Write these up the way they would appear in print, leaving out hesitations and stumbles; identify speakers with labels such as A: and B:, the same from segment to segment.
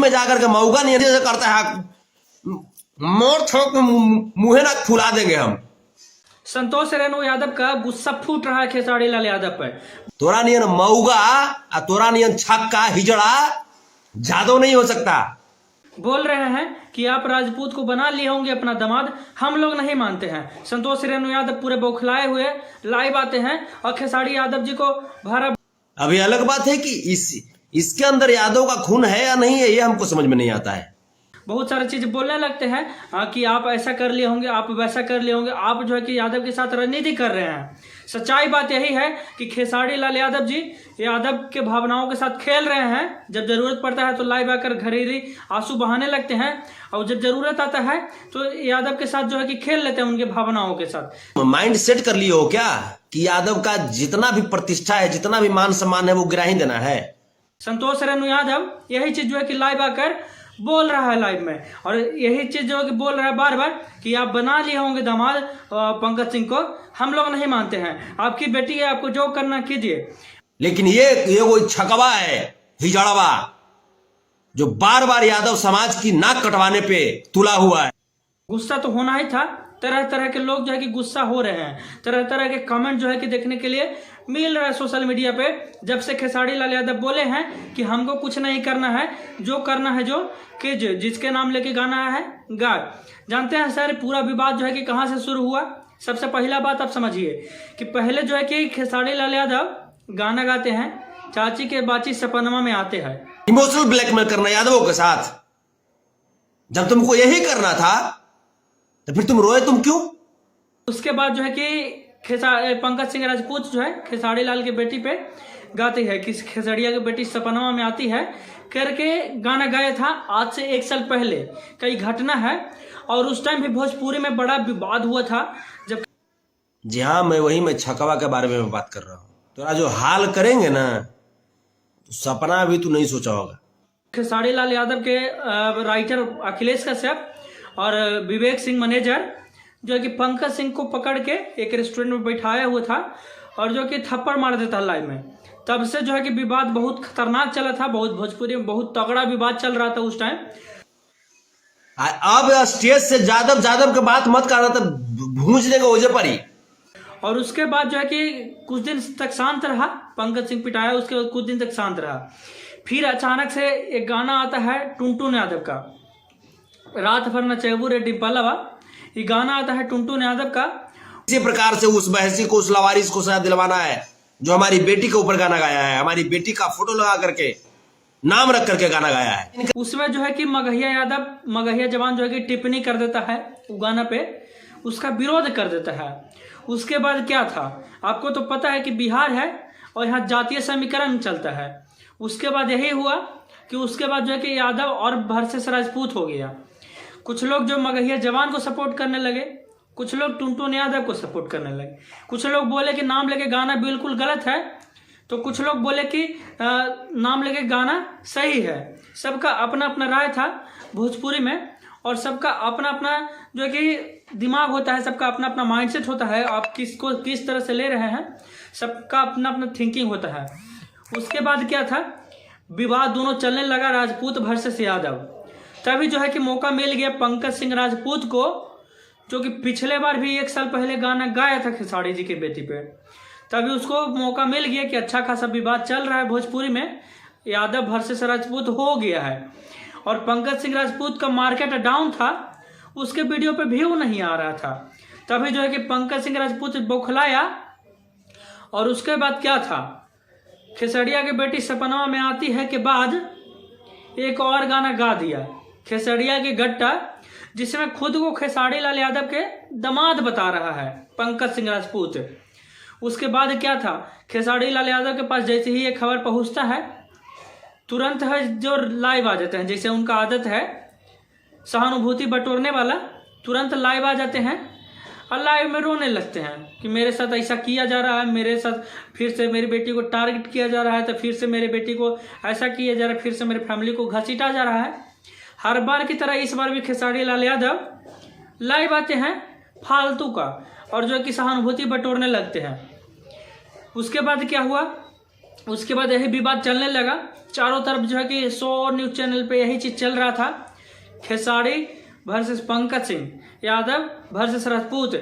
A: में जाकर के मऊगा नहीं करता है, मोर छोक मुंह ना फुला देंगे हम।
B: संतोष रेणु यादव का गुस्सा फूट रहा है खेसारी लाल यादव पर।
A: तोरा नियन मऊगा और तोरा नियन छक्का हिजड़ा जादव नहीं हो सकता।
B: बोल रहे हैं कि आप राजपूत को बना लिए होंगे अपना दामाद, हम लोग नहीं मानते हैं। संतोष रेणु यादव पूरे बौखलाए हुए लाइव आते हैं और खेसारी यादव जी को भरा।
A: अभी अलग बात है कि इसके अंदर यादव का खून है या नहीं है, ये हमको समझ में नहीं आता है।
B: बहुत सारी चीज बोलने लगते हैं कि आप ऐसा कर लिए होंगे, आप वैसा कर लिए होंगे, आप जो है कि यादव के साथ राजनीति कर रहे हैं। सच्चाई बात यही है कि खेसारी लाल यादव जी यादव के भावनाओं के साथ खेल रहे हैं। जब जरूरत पड़ता है तो लाइव आकर घरेरी आंसू बहाने लगते हैं, और जब जरूरत आता है तो यादव के साथ जो है कि खेल लेते हैं उनके भावनाओं के साथ।
A: माइंड सेट कर लिए हो क्या कि यादव का जितना भी प्रतिष्ठा है, जितना भी मान सम्मान है, वो गिरा ही देना है।
B: संतोष रेणु यादव यही चीज जो है कि लाइव आकर बोल रहा है लाइव में, और यही चीज जो है कि बोल रहा है बार बार कि आप बना लिए होंगे दामाद पंकज सिंह को, हम लोग नहीं मानते हैं। आपकी बेटी है, आपको जो करना कीजिए।
A: लेकिन ये कोई छकवा है, हिजड़वा, जो बार बार यादव समाज की नाक कटवाने पे तुला हुआ है।
B: गुस्सा तो होना ही था। तरह तरह के लोग जो है कि गुस्सा हो रहे हैं, तरह तरह के कमेंट जो है कि देखने के लिए मिल रहा है सोशल मीडिया पे। जब से खेसारी लाल यादव बोले हैं कि हमको कुछ नहीं करना है, जो करना है जो कीजिए, जिसके नाम लेके गाना है गाय। जानते हैं सर पूरा विवाद जो है कि कहाँ से शुरू हुआ। सबसे पहला बात आप समझिए कि पहले जो है कि खेसारी लाल यादव गाना गाते हैं, चाची के बाची सपनमा में आते हैं।
A: इमोशनल ब्लैकमेल करना यादवों के साथ, जब तुमको यही करना था तो फिर तुम रोए तुम क्यों?
B: उसके बाद जो है कि पंकज सिंह राजपूत जो है खेसारी लाल के बेटी पे गाती है कि खेसड़िया की बेटी सपनमा में आती है करके गाना गाया था। आज से 1 साल पहले कई घटना है, और उस टाइम भी भोजपुरी में बड़ा विवाद हुआ था। जब
A: जी हाँ, मैं छकवा के बारे में बात कर रहा हूँ। तो जो हाल करेंगे ना, तो सपना भी तू नहीं सोचा होगा।
B: खेसारी लाल यादव के राइटर अखिलेश कश्यप और विवेक सिंह मैनेजर जो है कि पंकज सिंह को पकड़ के एक रेस्टोरेंट में बैठाया हुआ था, और जो कि थप्पड़ मार देता लाइव में। तब से जो है कि विवाद बहुत खतरनाक चला था, बहुत भोजपुरी में बहुत तगड़ा विवाद चल रहा था उस टाइम।
A: अब स्टेज से जादव के बात मत करना, तो भूंज देगा वजह पर ही।
B: और उसके बाद जो है कि कुछ दिन तक शांत रहा, पंकज सिंह पिटाया, उसके बाद कुछ दिन तक शांत रहा। फिर अचानक से एक गाना आता है टुनटुन यादव का, रात भर नचेबू रे डिम्पलवा। ये गाना आता है टुनटुन यादव का।
A: इसी प्रकार से उस बहसी को, उस लवारिस को सजा दिलवाना है जो हमारी बेटी के ऊपर गाना गाया है, हमारी बेटी का फोटो लगा करके नाम रख करके गाना गाया है।
B: उसमें जो है कि मगहिया जवान जो है कि टिप्पणी कर देता है वो गाना पे, उसका विरोध कर देता है। उसके बाद क्या था, आपको तो पता है कि बिहार है और यहाँ जातीय समीकरण चलता है। उसके बाद यही हुआ कि उसके बाद जो है कि यादव और वर्सेस राजपूत हो गया। कुछ लोग जो मगहिया जवान को सपोर्ट करने लगे, कुछ लोग टुनटुन यादव को सपोर्ट करने लगे। कुछ लोग बोले कि नाम लेके गाना बिल्कुल गलत है, तो कुछ लोग बोले कि नाम लेके गाना सही है। सबका अपना अपना राय था भोजपुरी में, और सबका अपना अपना जो है कि दिमाग होता है, सबका अपना अपना माइंडसेट होता है। आप किसको किस तरह से ले रहे हैं, सबका अपना अपना थिंकिंग होता है। उसके बाद क्या था, विवाद दोनों चलने लगा, राजपूत वर्सेस यादव। तभी जो है कि मौका मिल गया पंकज सिंह राजपूत को, जो कि पिछले बार भी 1 साल पहले गाना गाया था खेसारी जी की बेटी पे। तभी उसको मौका मिल गया कि अच्छा खासा विवाद चल रहा है भोजपुरी में, यादव वर्सेस राजपूत हो गया है। और पंकज सिंह राजपूत का मार्केट डाउन था, उसके वीडियो पे व्यू नहीं आ रहा था। तभी जो है कि पंकज सिंह राजपूत बौखलाया। और उसके बाद क्या था, खेसड़िया की बेटी सपना में आती है के बाद एक और गाना गा दिया, खेसड़िया की गट्टा, जिसमें खुद को खेसारी लाल यादव के दामाद बता रहा है पंकज सिंह राजपूत। उसके बाद क्या था, खेसारी लाल यादव के पास जैसे ही ये खबर पहुंचता है, तुरंत है जो लाइव आ जाते हैं, जैसे उनका आदत है सहानुभूति बटोरने वाला, तुरंत लाइव आ जाते हैं और लाइव में रोने लगते हैं कि मेरे साथ ऐसा किया जा रहा है, मेरे साथ फिर से मेरी बेटी को टारगेट किया जा रहा है, तो फिर से मेरी बेटी को ऐसा किया जा रहा है, फिर से मेरी फैमिली को घसीटा जा रहा है। हर बार की तरह इस बार भी खेसारी लाल यादव लाइव आते हैं फालतू का, और जो कि सहानुभूति बटोरने लगते हैं। उसके बाद क्या हुआ, उसके बाद यही विवाद चलने लगा, चारों तरफ जो है कि 100 न्यूज़ चैनल पे यही चीज़ चल रहा था, Khesari versus Pankaj Singh Yadav versus Rajput,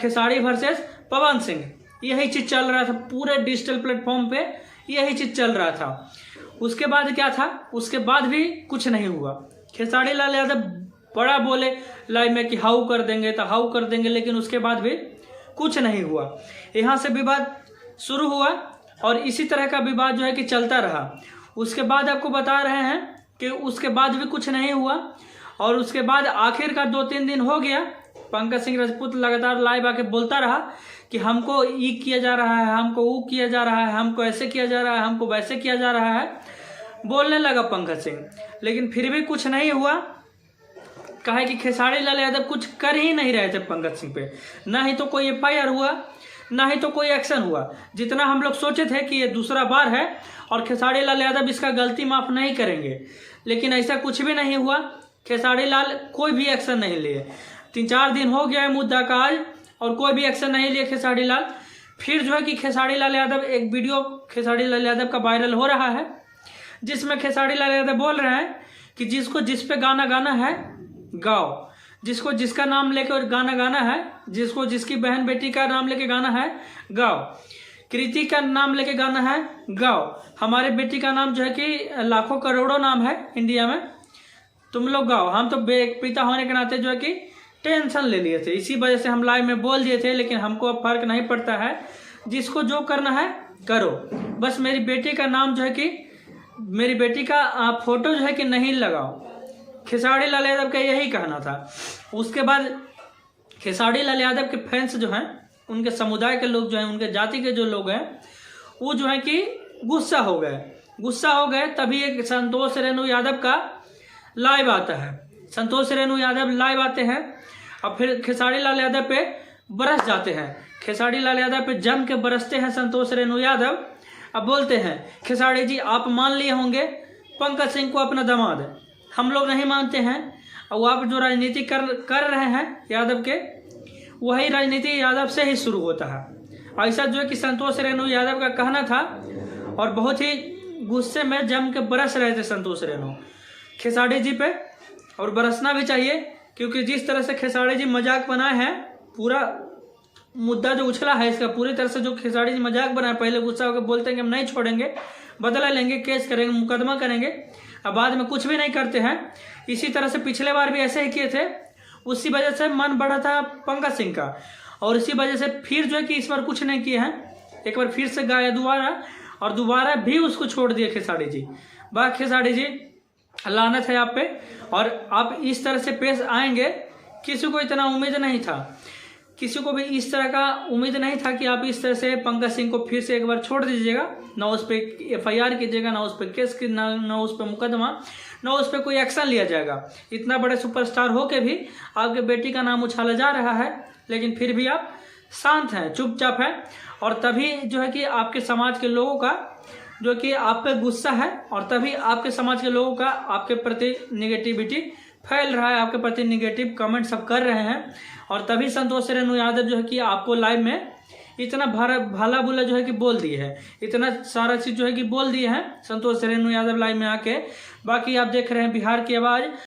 B: Khesari versus Pawan Singh, यही चीज़ चल रहा था पूरे डिजिटल प्लेटफॉर्म पे, यही चीज़ चल रहा था। उसके बाद क्या था, उसके बाद भी कुछ नहीं हुआ। खेसारी लाल यादव बड़ा बोले लाइव में कि हाउ कर देंगे तो हाउ कर देंगे, लेकिन उसके बाद भी कुछ नहीं हुआ। यहाँ से विवाद शुरू हुआ और इसी तरह का विवाद जो है कि चलता रहा। उसके बाद आपको बता रहे हैं कि उसके बाद भी कुछ नहीं हुआ और उसके बाद आखिरकार 2-3 दिन हो गया, पंकज सिंह राजपूत लगातार लाइव आके बोलता रहा कि हमको ये किया जा रहा है, हमको वो किया जा रहा है, हमको ऐसे किया जा रहा है, हमको वैसे किया जा रहा है, बोलने लगा पंकज सिंह। लेकिन फिर भी कुछ नहीं हुआ, कहा कि खेसारी लाल यादव कुछ कर ही नहीं रहे थे पंकज सिंह पे, ना ही तो कोई FIR हुआ, ना ही तो कोई एक्शन हुआ। जितना हम लोग सोचे थे कि ये दूसरा बार है और खेसारी लाल यादव इसका गलती माफ नहीं करेंगे, लेकिन ऐसा कुछ भी नहीं हुआ। खेसारी लाल कोई भी एक्शन नहीं लिए। 3-4 दिन हो गया है मुद्दा का आज और कोई भी एक्शन नहीं लिए खेसारी लाल। फिर जो है कि खेसारी लाल यादव, एक वीडियो खेसारी लाल यादव का वायरल हो रहा है जिसमें खेसारी लाल यादव बोल रहे हैं कि जिसको जिस पे गाना गाना है गाओ, जिसको जिसका नाम लेकर गाना गाना है, जिसको जिसकी बहन बेटी का नाम लेके गाना है गाओ, कृति का नाम लेके गाना है गाओ, हमारे बेटी का नाम जो है कि लाखों करोड़ों नाम है इंडिया में, तुम लोग गाओ। हम तो पिता होने के नाते जो है कि टेंशन ले लिए थे, इसी वजह से हम लाइव में बोल दिए थे, लेकिन हमको अब फर्क नहीं पड़ता है, जिसको जो करना है करो, बस मेरी बेटी का नाम जो है कि मेरी बेटी का फोटो जो है कि नहीं लगाओ। खेसारी लाल यादव का यही कहना था। उसके बाद खेसारी लाल यादव के फैंस जो हैं, उनके समुदाय के लोग जो हैं, उनके जाति के जो लोग हैं, वो जो है कि गुस्सा हो गए। तभी एक संतोष रेणु यादव का लाइव आता है। संतोष रेणु यादव लाइव आते हैं और फिर खेसारी लाल यादव पे बरस जाते हैं। खेसारी लाल यादव पे जम के बरसते हैं संतोष रेणु यादव। अब बोलते हैं खेसारी जी आप मान लिए होंगे पंकज सिंह को अपना दामाद, हम लोग नहीं मानते हैं, और आप जो राजनीति कर रहे हैं यादव के, वही राजनीति यादव से ही शुरू होता है। ऐसा जो है कि संतोष रेणु यादव का कहना था और बहुत ही गुस्से में जम के बरस रहे थे संतोष रेणु खेसारी जी पे, और बरसना भी चाहिए, क्योंकि जिस तरह से खेसारी जी मजाक बनाए हैं, पूरा मुद्दा जो उछला है इसका पूरी तरह से जो खेसारी जी मजाक बनाए, पहले गुस्सा होकर बोलते हैं कि हम नहीं छोड़ेंगे, बदला लेंगे, केस करेंगे, मुकदमा करेंगे, अब बाद में कुछ भी नहीं करते हैं। इसी तरह से पिछले बार भी ऐसे ही किए थे, उसी वजह से मन बढ़ा था पंकज सिंह का, और इसी वजह से फिर जो है कि इस बार कुछ नहीं किए हैं, एक बार फिर से गाया दोबारा, और दोबारा भी उसको छोड़ दिए खेसारी जी। वाह खेसारी जी, लानत है आप पे, और आप इस तरह से पेश आएंगे, किसी को इतना उम्मीद नहीं था, किसी को भी इस तरह का उम्मीद नहीं था कि आप इस तरह से पंकज सिंह को फिर से एक बार छोड़ दीजिएगा, ना उस पर FIR कीजिएगा, ना उस पर केस, ना उस पर मुकदमा, ना उस पर कोई एक्शन लिया जाएगा। इतना बड़े सुपरस्टार हो के भी आपके बेटी का नाम उछाला जा रहा है, लेकिन फिर भी आप शांत हैं, चुपचाप हैं, और तभी जो है कि आपके समाज के लोगों का जो कि आप पे गुस्सा है, और तभी आपके समाज के लोगों का आपके प्रति निगेटिविटी फैल रहा है, आपके प्रति निगेटिव कमेंट सब कर रहे हैं, और तभी संतोष रेणु यादव जो है कि आपको लाइव में इतना भाला बुला जो है कि बोल दिए है, इतना सारा चीज जो है कि बोल दिए हैं संतोष रेणु यादव लाइव में आके। बाकी आप देख रहे हैं बिहार की आवाज़।